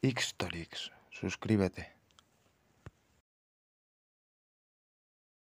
Ixtorix, suscríbete.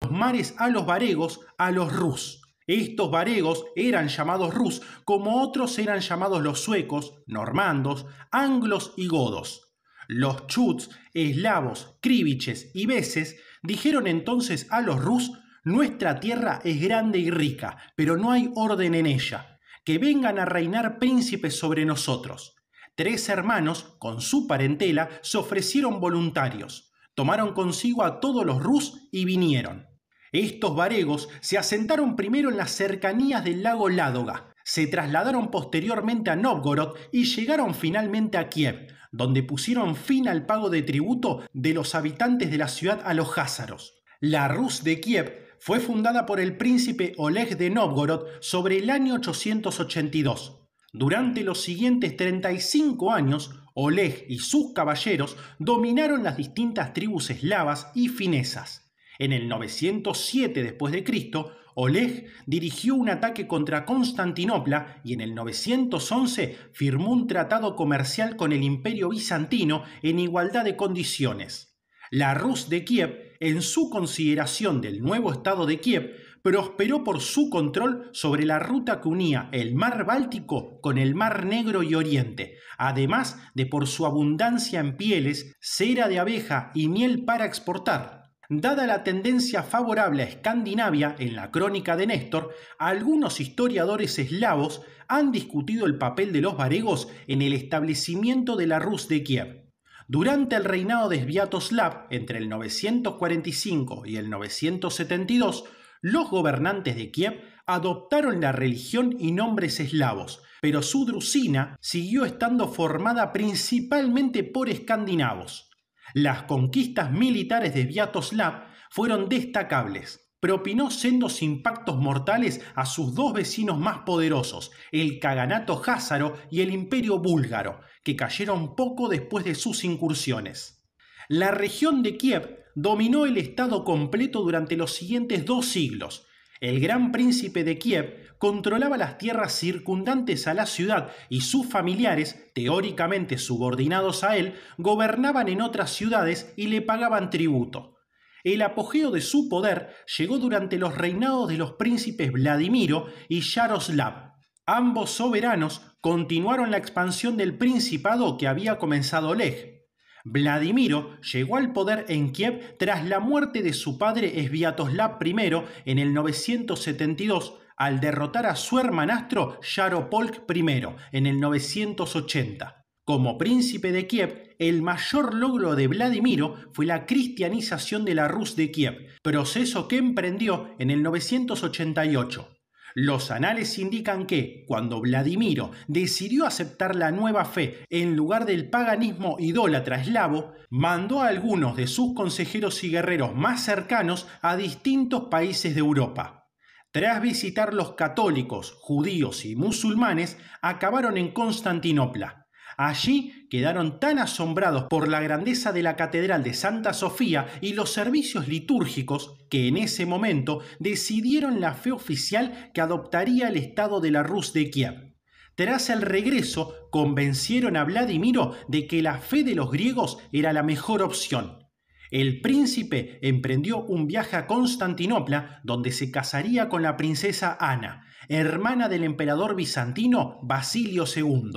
Los mares a los varegos, a los rus. Estos varegos eran llamados rus, como otros eran llamados los suecos, normandos, anglos y godos. Los chuts, eslavos, kriviches y beses dijeron entonces a los rus: nuestra tierra es grande y rica, pero no hay orden en ella. Que vengan a reinar príncipes sobre nosotros. 3 hermanos, con su parentela, se ofrecieron voluntarios. Tomaron consigo a todos los rus y vinieron. Estos varegos se asentaron primero en las cercanías del lago Ládoga, se trasladaron posteriormente a Nóvgorod y llegaron finalmente a Kiev, donde pusieron fin al pago de tributo de los habitantes de la ciudad a los jázaros. La Rus de Kiev fue fundada por el príncipe Oleg de Nóvgorod sobre el año 882. Durante los siguientes 35 años, Oleg y sus caballeros dominaron las distintas tribus eslavas y finesas. En el 907 después de Cristo, Oleg dirigió un ataque contra Constantinopla y en el 911 firmó un tratado comercial con el Imperio Bizantino en igualdad de condiciones. La Rus de Kiev, en su consideración del nuevo estado de Kiev, prosperó por su control sobre la ruta que unía el mar Báltico con el mar Negro y Oriente, además de por su abundancia en pieles, cera de abeja y miel para exportar. Dada la tendencia favorable a Escandinavia en la crónica de Néstor, algunos historiadores eslavos han discutido el papel de los varegos en el establecimiento de la Rus de Kiev. Durante el reinado de Sviatoslav, entre el 945 y el 972, los gobernantes de Kiev adoptaron la religión y nombres eslavos, pero su Drusina siguió estando formada principalmente por escandinavos. Las conquistas militares de Sviatoslav fueron destacables. Propinó sendos impactos mortales a sus 2 vecinos más poderosos, el Kaganato Házaro y el Imperio Búlgaro, que cayeron poco después de sus incursiones. La región de Kiev dominó el estado completo durante los siguientes 2 siglos. El gran príncipe de Kiev controlaba las tierras circundantes a la ciudad y sus familiares, teóricamente subordinados a él, gobernaban en otras ciudades y le pagaban tributo. El apogeo de su poder llegó durante los reinados de los príncipes Vladimiro y Yaroslav. Ambos soberanos continuaron la expansión del principado que había comenzado Oleg. Vladimiro llegó al poder en Kiev tras la muerte de su padre Sviatoslav I en el 972 al derrotar a su hermanastro Yaropolk I en el 980. Como príncipe de Kiev, el mayor logro de Vladimiro fue la cristianización de la Rus de Kiev, proceso que emprendió en el 988. Los anales indican que, cuando Vladimiro decidió aceptar la nueva fe en lugar del paganismo idólatra eslavo, mandó a algunos de sus consejeros y guerreros más cercanos a distintos países de Europa. Tras visitar los católicos, judíos y musulmanes, acabaron en Constantinopla. Allí quedaron tan asombrados por la grandeza de la Catedral de Santa Sofía y los servicios litúrgicos que en ese momento decidieron la fe oficial que adoptaría el estado de la Rus de Kiev. Tras el regreso, convencieron a Vladimiro de que la fe de los griegos era la mejor opción. El príncipe emprendió un viaje a Constantinopla, donde se casaría con la princesa Ana, hermana del emperador bizantino Basilio II.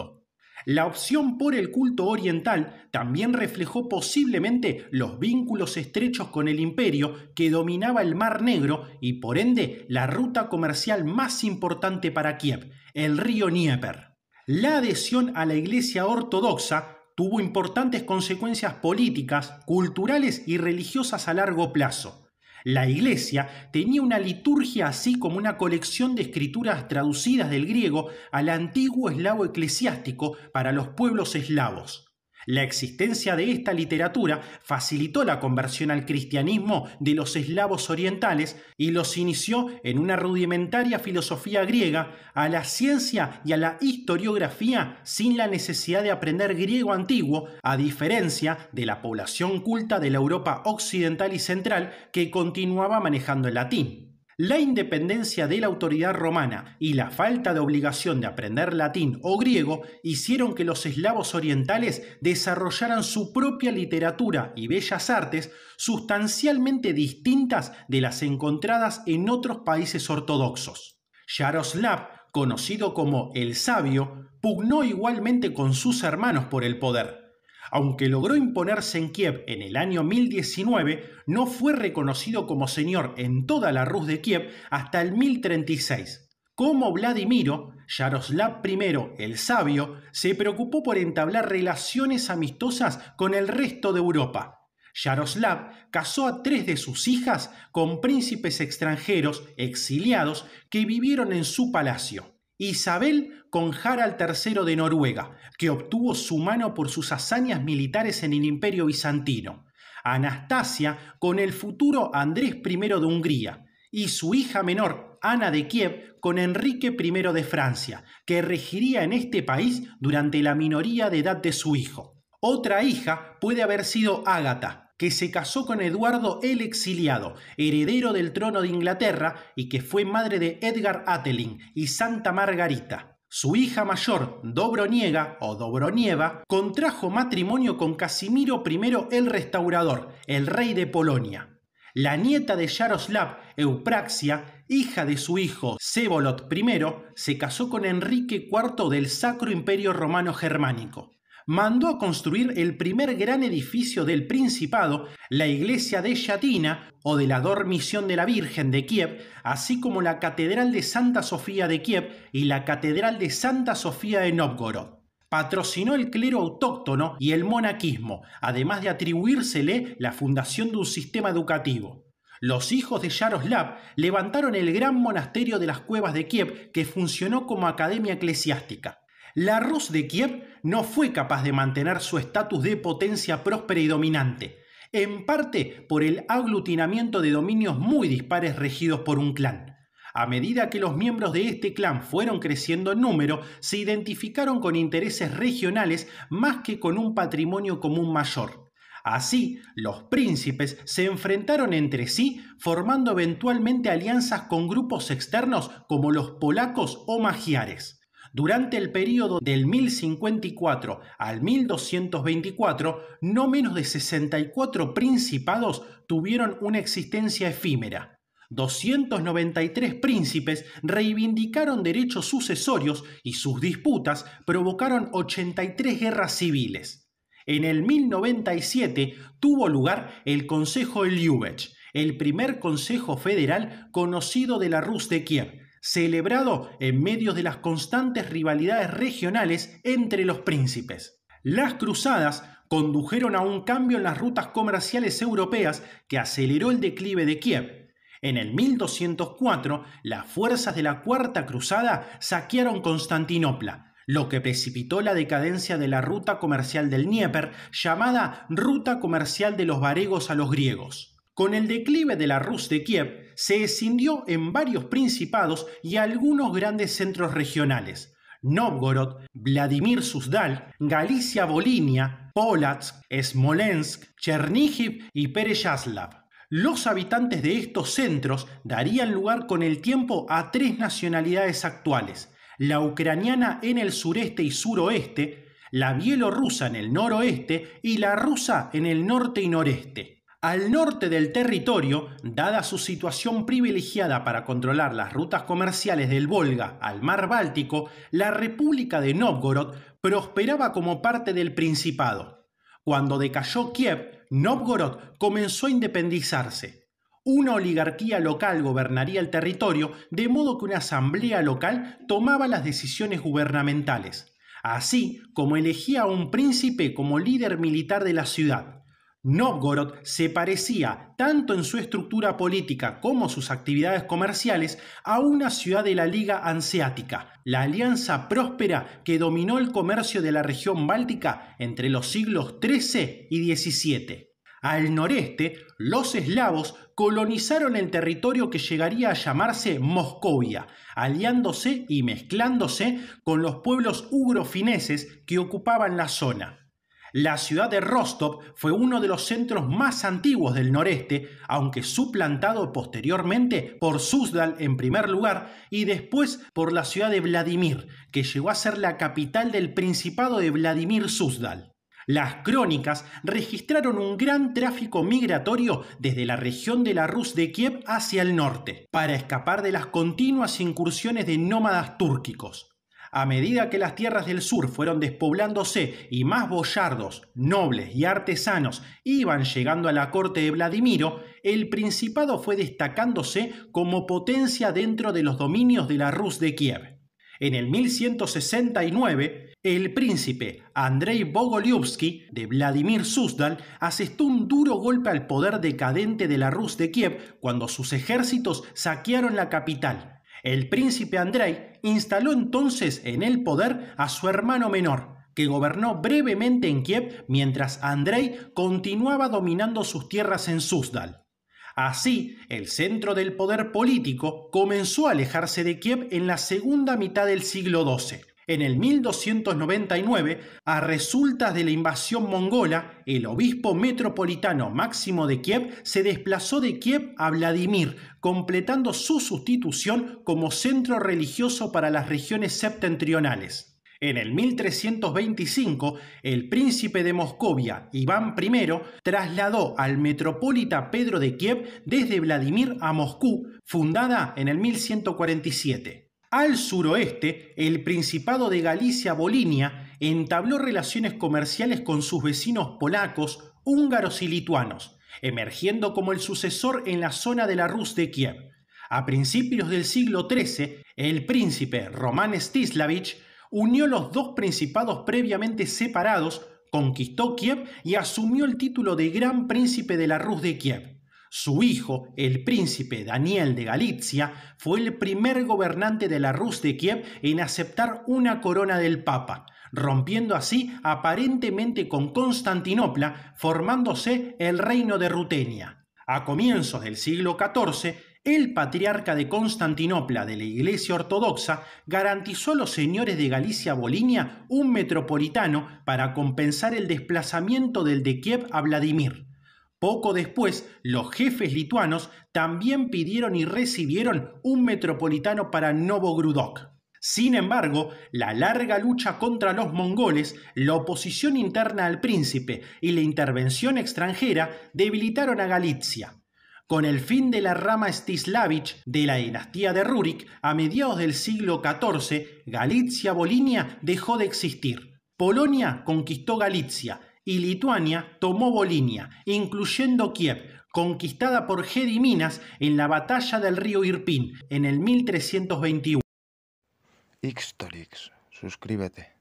La opción por el culto oriental también reflejó posiblemente los vínculos estrechos con el imperio que dominaba el Mar Negro y por ende la ruta comercial más importante para Kiev, el río Dnieper. La adhesión a la Iglesia Ortodoxa tuvo importantes consecuencias políticas, culturales y religiosas a largo plazo. La Iglesia tenía una liturgia así como una colección de escrituras traducidas del griego al antiguo eslavo eclesiástico para los pueblos eslavos. La existencia de esta literatura facilitó la conversión al cristianismo de los eslavos orientales y los inició en una rudimentaria filosofía griega, a la ciencia y a la historiografía sin la necesidad de aprender griego antiguo, a diferencia de la población culta de la Europa occidental y central que continuaba manejando el latín. La independencia de la autoridad romana y la falta de obligación de aprender latín o griego hicieron que los eslavos orientales desarrollaran su propia literatura y bellas artes sustancialmente distintas de las encontradas en otros países ortodoxos. Yaroslav, conocido como el Sabio, pugnó igualmente con sus hermanos por el poder. Aunque logró imponerse en Kiev en el año 1019, no fue reconocido como señor en toda la Rus de Kiev hasta el 1036. Como Vladimiro, Yaroslav I el Sabio se preocupó por entablar relaciones amistosas con el resto de Europa. Yaroslav casó a 3 de sus hijas con príncipes extranjeros exiliados que vivieron en su palacio. Isabel con Harald III de Noruega, que obtuvo su mano por sus hazañas militares en el Imperio Bizantino. Anastasia con el futuro Andrés I de Hungría. Y su hija menor, Ana de Kiev, con Enrique I de Francia, que regiría en este país durante la minoría de edad de su hijo. Otra hija puede haber sido Ágata, que se casó con Eduardo el Exiliado, heredero del trono de Inglaterra y que fue madre de Edgar Ateling y Santa Margarita. Su hija mayor, Dobroniega o Dobronieva, contrajo matrimonio con Casimiro I el Restaurador, el rey de Polonia. La nieta de Yaroslav, Eupraxia, hija de su hijo Vsevolod I, se casó con Enrique IV del Sacro Imperio Romano Germánico. Mandó a construir el primer gran edificio del Principado, la iglesia de Yatina o de la Dormición de la Virgen de Kiev, así como la Catedral de Santa Sofía de Kiev y la Catedral de Santa Sofía de Nóvgorod. Patrocinó el clero autóctono y el monaquismo, además de atribuírsele la fundación de un sistema educativo. Los hijos de Yaroslav levantaron el gran monasterio de las Cuevas de Kiev, que funcionó como academia eclesiástica. La Rus de Kiev no fue capaz de mantener su estatus de potencia próspera y dominante, en parte por el aglutinamiento de dominios muy dispares regidos por un clan. A medida que los miembros de este clan fueron creciendo en número, se identificaron con intereses regionales más que con un patrimonio común mayor. Así, los príncipes se enfrentaron entre sí, formando eventualmente alianzas con grupos externos como los polacos o magiares. Durante el período del 1054 al 1224, no menos de 64 principados tuvieron una existencia efímera. 293 príncipes reivindicaron derechos sucesorios y sus disputas provocaron 83 guerras civiles. En el 1097 tuvo lugar el Consejo de Liubech, el primer consejo federal conocido de la Rus de Kiev, celebrado en medio de las constantes rivalidades regionales entre los príncipes. Las cruzadas condujeron a un cambio en las rutas comerciales europeas que aceleró el declive de Kiev. En el 1204, las fuerzas de la Cuarta Cruzada saquearon Constantinopla, lo que precipitó la decadencia de la ruta comercial del Dnieper, llamada Ruta Comercial de los Varegos a los griegos. Con el declive de la Rus de Kiev, se escindió en varios principados y algunos grandes centros regionales: Nóvgorod, Vladimir Suzdal, Galicia-Volinia, Polotsk, Smolensk, Chernihiv y Pereyaslav. Los habitantes de estos centros darían lugar con el tiempo a 3 nacionalidades actuales: la ucraniana en el sureste y suroeste, la bielorrusa en el noroeste y la rusa en el norte y noreste. Al norte del territorio, dada su situación privilegiada para controlar las rutas comerciales del Volga al mar Báltico, la República de Nóvgorod prosperaba como parte del Principado. Cuando decayó Kiev, Nóvgorod comenzó a independizarse. Una oligarquía local gobernaría el territorio, de modo que una asamblea local tomaba las decisiones gubernamentales, así como elegía a un príncipe como líder militar de la ciudad. Nóvgorod se parecía, tanto en su estructura política como sus actividades comerciales, a una ciudad de la Liga Hanseática, la alianza próspera que dominó el comercio de la región báltica entre los siglos XIII y XVII. Al noreste, los eslavos colonizaron el territorio que llegaría a llamarse Moscovia, aliándose y mezclándose con los pueblos ugrofineses que ocupaban la zona. La ciudad de Rostov fue uno de los centros más antiguos del noreste, aunque suplantado posteriormente por Suzdal en primer lugar y después por la ciudad de Vladimir, que llegó a ser la capital del Principado de Vladimir Suzdal. Las crónicas registraron un gran tráfico migratorio desde la región de la Rus de Kiev hacia el norte, para escapar de las continuas incursiones de nómadas túrquicos. A medida que las tierras del sur fueron despoblándose y más boyardos, nobles y artesanos iban llegando a la corte de Vladimiro, el principado fue destacándose como potencia dentro de los dominios de la Rus de Kiev. En el 1169, el príncipe Andrei Bogolyubsky de Vladimir Suzdal asestó un duro golpe al poder decadente de la Rus de Kiev cuando sus ejércitos saquearon la capital. El príncipe Andrei instaló entonces en el poder a su hermano menor, que gobernó brevemente en Kiev mientras Andrei continuaba dominando sus tierras en Suzdal. Así, el centro del poder político comenzó a alejarse de Kiev en la segunda mitad del siglo XII. En el 1299, a resultas de la invasión mongola, el obispo metropolitano Máximo de Kiev se desplazó de Kiev a Vladimir, completando su sustitución como centro religioso para las regiones septentrionales. En el 1325, el príncipe de Moscovia, Iván I, trasladó al metropolita Pedro de Kiev desde Vladimir a Moscú, fundada en el 1147. Al suroeste, el Principado de Galicia-Volinia entabló relaciones comerciales con sus vecinos polacos, húngaros y lituanos, emergiendo como el sucesor en la zona de la Rus de Kiev. A principios del siglo XIII, el príncipe Román Mstislávich unió los dos principados previamente separados, conquistó Kiev y asumió el título de Gran Príncipe de la Rus de Kiev. Su hijo, el príncipe Daniel de Galitzia, fue el primer gobernante de la Rus de Kiev en aceptar una corona del Papa, rompiendo así aparentemente con Constantinopla, formándose el reino de Rutenia. A comienzos del siglo XIV, el patriarca de Constantinopla de la Iglesia Ortodoxa garantizó a los señores de Galicia-Volinia un metropolitano para compensar el desplazamiento del de Kiev a Vladimir. Poco después, los jefes lituanos también pidieron y recibieron un metropolitano para Novogrudok. Sin embargo, la larga lucha contra los mongoles, la oposición interna al príncipe y la intervención extranjera debilitaron a Galitzia. Con el fin de la rama Mstislávich de la dinastía de Rurik, a mediados del siglo XIV, Galitzia-Volinia dejó de existir. Polonia conquistó Galitzia y Lituania tomó Volinia, incluyendo Kiev, conquistada por Gediminas en la batalla del río Irpin en el 1321. Ixtorix, suscríbete.